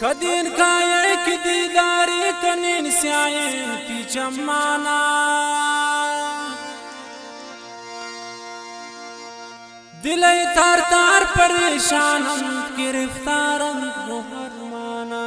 कदीन खाए की दीदारी कनीन स्यायन ती चम्माना दिले तार तार परेशान गिरफ्तार मुहरमाना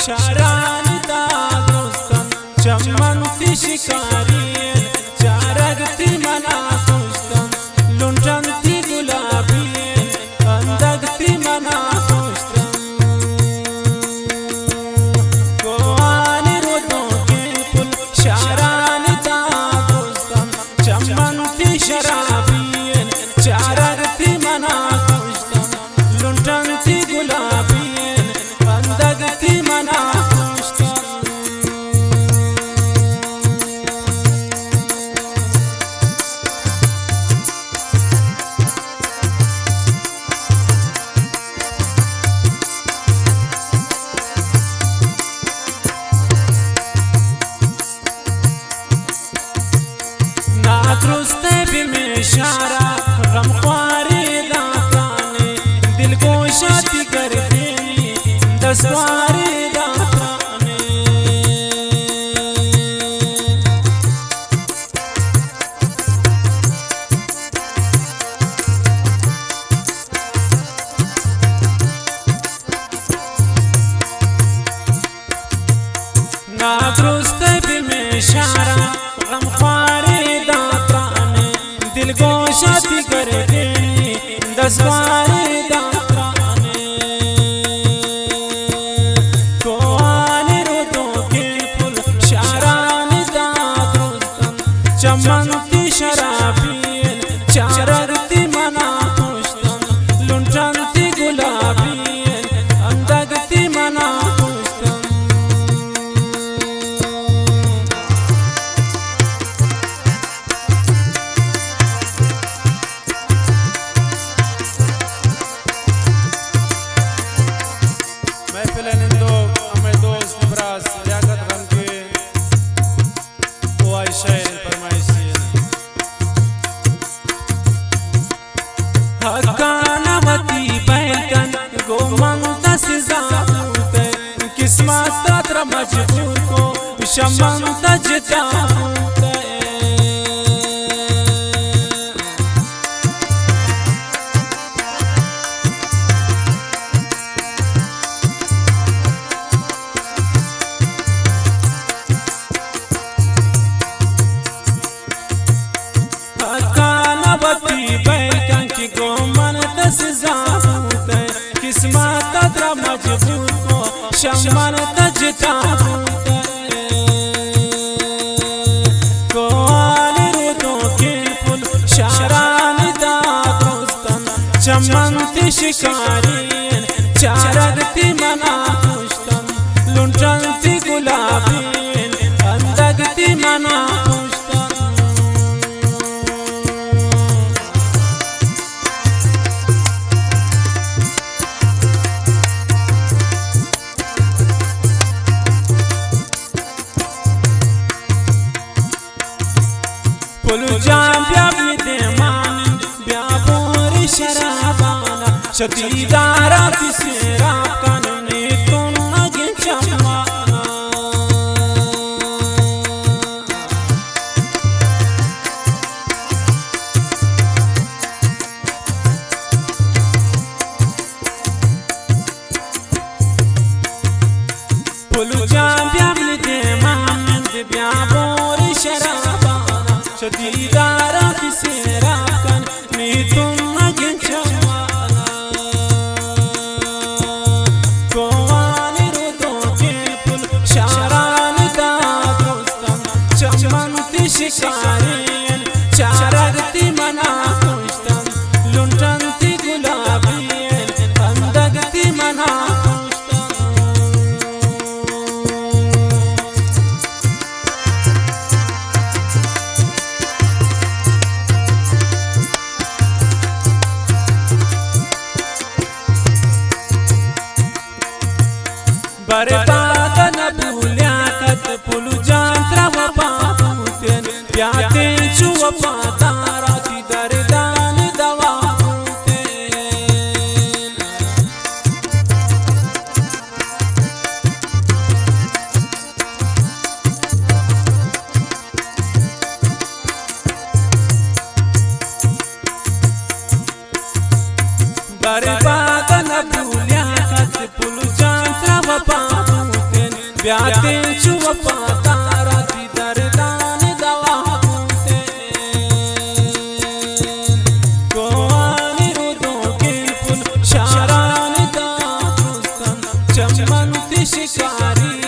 शारान दादोस्तन चमनती शिकारियन चारगती मना दोस्तन लुंटनती गुलाबियन अंदगती मना दोस्तन कोआन रोदों के पुल शारान दादोस्तन चमनती शराबियन चारगती मना दोस्तन लुंटनती गुलाबियन अंदगती मना इशारा गमख्वारी दाताने दिल को शादी कर देनी दसवारी दाताने नादरुस्त भी में इशारा गमख्वारी दिल को शादी कर देनी दसवारी दाताने कोआने रोदों के पुल शारान दादोस्तन चमनती शराबियन चारगती मना दोस्तन लुंटनती गुलाबियन अंदगती मना किस्मत तर मजबूर को शमन तजता कानवती बैठन की गोमन तसजा किस्मत तर मजबूर को शमन तजता कोआन रोदों के पुल शारान दादोस्तन चमनती शिकारियन चारगती मना दोस्तन लुंटनती गुलाबियन अंदगती मना पुलु जाम प्याबी दे मान ब्याबोर शराबाना शदीदारा तिसेरा कानूनी तुम नगे चमाना पुलु जाम प्याबी दे मान ब्याबोर शराबाना शदीदारा तिसेरा कन नी तुम नगे चमाना कोआने रोदों के पुल शारान दादोस्तन चमनती शिकारियन चारगती मना दोस्तन लुंटनती गुलाबियन अंदगती मना बर्बाद न भूलिया कत पुल जात्रा वफातेन प्याते छु वफादारा ती दर्दान दवा बर्बाद न भूलिया कत पुल जात्रा वफातेन प्याते छु वफादारा ती दर्दान दवा कोआनी रुदो के पुल शारान दा चमन शिकारी